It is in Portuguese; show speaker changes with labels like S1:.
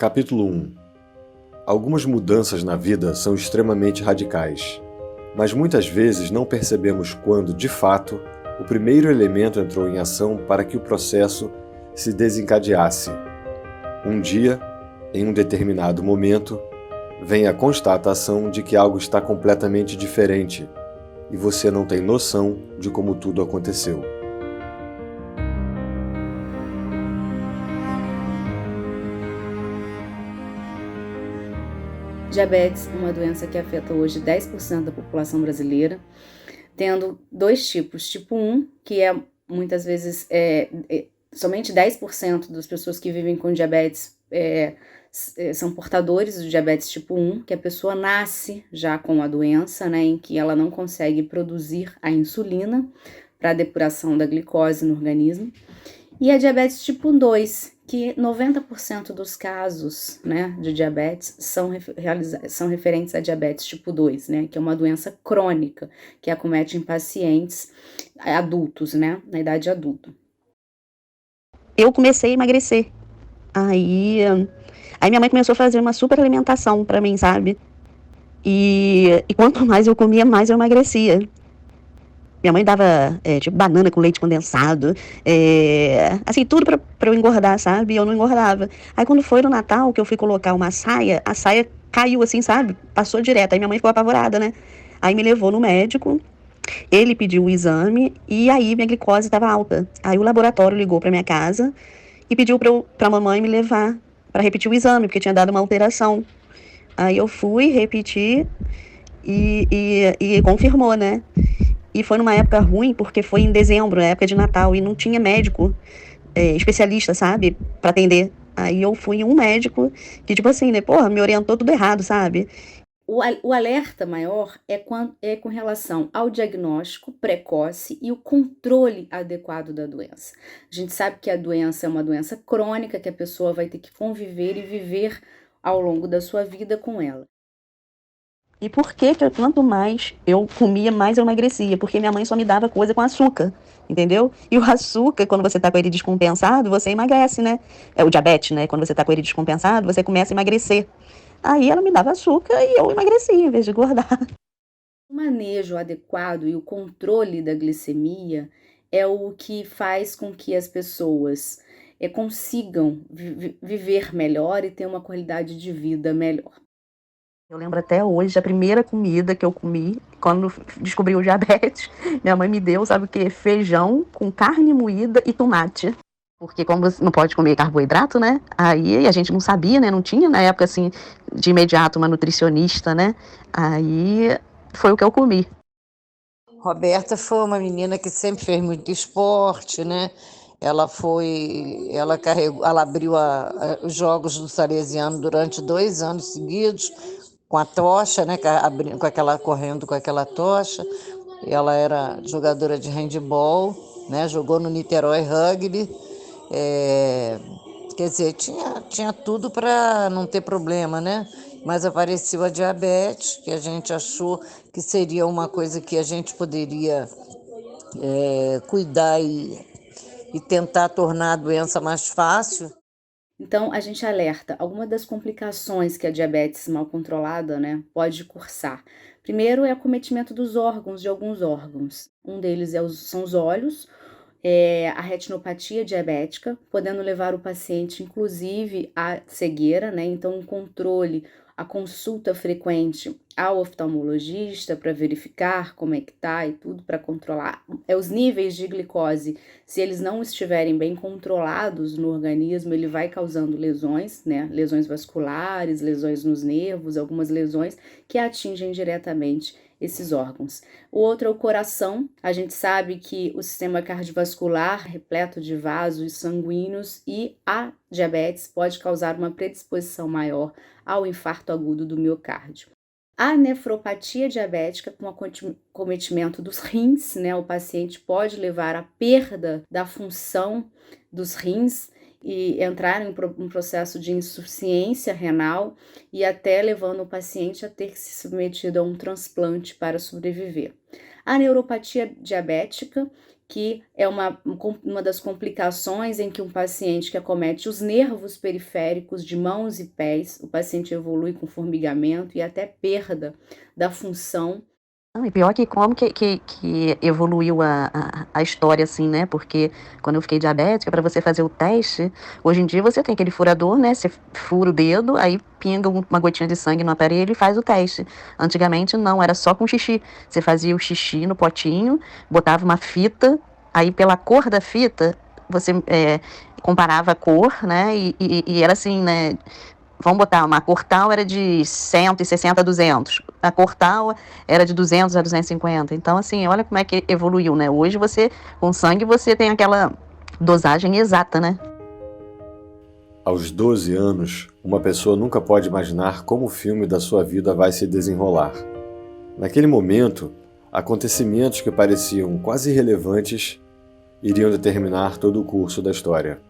S1: Capítulo 1. Algumas mudanças na vida são extremamente radicais, mas muitas vezes não percebemos quando, de fato, o primeiro elemento entrou em ação para que o processo se desencadeasse. Um dia, em um determinado momento, vem a constatação de que algo está completamente diferente e você não tem noção de como tudo aconteceu.
S2: Diabetes, uma doença que afeta hoje 10% da população brasileira, tendo dois tipos. Tipo 1, que é muitas vezes somente 10% das pessoas que vivem com diabetes são portadores do diabetes tipo 1, que a pessoa nasce já com a doença, né, em que ela não consegue produzir a insulina para a depuração da glicose no organismo. E a diabetes tipo 2, que 90% dos casos, né, de diabetes são referentes a diabetes tipo 2, né, que é uma doença crônica que acomete em pacientes adultos, né, na idade adulta.
S3: Eu comecei a emagrecer. Aí minha mãe começou a fazer uma super alimentação pra mim, sabe? E quanto mais eu comia, mais eu emagrecia. Minha mãe dava, tipo, banana com leite condensado, assim, tudo pra eu engordar, sabe? E eu não engordava. Aí quando foi no Natal, que eu fui colocar uma saia, a saia caiu assim, sabe? Passou direto. Aí minha mãe ficou apavorada, né? Aí me levou no médico, ele pediu o exame e aí minha glicose estava alta. Aí o laboratório ligou pra minha casa e pediu pra mamãe me levar pra repetir o exame, porque tinha dado uma alteração. Aí eu fui repetir e confirmou, né? E foi numa época ruim, porque foi em dezembro, na época de Natal, e não tinha médico especialista, sabe, pra atender. Aí eu fui em um médico que, tipo assim, né, porra, me orientou tudo errado, sabe?
S2: O alerta maior é com relação ao diagnóstico precoce e o controle adequado da doença. A gente sabe que a doença é uma doença crônica, que a pessoa vai ter que conviver e viver ao longo da sua vida com ela.
S3: E por que quanto mais eu comia, mais eu emagrecia? Porque minha mãe só me dava coisa com açúcar, entendeu? E o açúcar, quando você tá com ele descompensado, você emagrece, né? É o diabetes, né? Quando você tá com ele descompensado, você começa a emagrecer. Aí ela me dava açúcar e eu emagrecia em vez de engordar.
S2: O manejo adequado e o controle da glicemia é o que faz com que as pessoas consigam viver melhor e ter uma qualidade de vida melhor.
S3: Eu lembro até hoje, a primeira comida que eu comi, quando descobri o diabetes, minha mãe me deu, sabe o quê? Feijão com carne moída e tomate. Porque como você não pode comer carboidrato, né? Aí a gente não sabia, né? Não tinha na época, assim, de imediato uma nutricionista, né? Aí foi o que eu comi.
S4: Roberta foi uma menina que sempre fez muito esporte, né? Ela abriu os Jogos do Salesiano durante 2 anos seguidos, com a tocha, né? Correndo com aquela tocha. Ela era jogadora de handebol, né? Jogou no Niterói Rugby. Quer dizer, tinha tudo para não ter problema, né? Mas apareceu a diabetes, que a gente achou que seria uma coisa que a gente poderia cuidar e tentar tornar a doença mais fácil.
S2: Então, a gente alerta algumas das complicações que a diabetes mal controlada, né, pode cursar. Primeiro é acometimento dos órgãos, de alguns órgãos. Um deles são os olhos, a retinopatia diabética, podendo levar o paciente, inclusive, à cegueira, né? Então, um controle, a consulta frequente ao oftalmologista para verificar como é que tá e tudo para controlar. Os níveis de glicose, se eles não estiverem bem controlados no organismo, ele vai causando lesões, né? Lesões vasculares, lesões nos nervos, algumas lesões que atingem diretamente esses órgãos. O outro é o coração. A gente sabe que o sistema cardiovascular, repleto de vasos sanguíneos, e a diabetes pode causar uma predisposição maior ao infarto agudo do miocárdio. A nefropatia diabética, com acometimento dos rins, né? O paciente pode levar à perda da função dos rins e entrar em um processo de insuficiência renal e até levando o paciente a ter que ser submetido a um transplante para sobreviver. A neuropatia diabética, que é uma das complicações em que um paciente que acomete os nervos periféricos de mãos e pés, o paciente evolui com formigamento e até perda da função.
S3: Não, e pior que como que evoluiu a história, assim, né? Porque quando eu fiquei diabética, para você fazer o teste, hoje em dia você tem aquele furador, né? Você fura o dedo, aí pinga uma gotinha de sangue no aparelho e faz o teste. Antigamente não, era só com xixi. Você fazia o xixi no potinho, botava uma fita, aí pela cor da fita, você comparava a cor, né? E era assim, né? Vamos botar, uma cor tal era de 160 a 200, a cor tal era de 200 a 250. Então, assim, olha como é que evoluiu, né? Hoje você, com sangue, você tem aquela dosagem exata, né?
S1: Aos 12 anos, uma pessoa nunca pode imaginar como o filme da sua vida vai se desenrolar. Naquele momento, acontecimentos que pareciam quase irrelevantes iriam determinar todo o curso da história.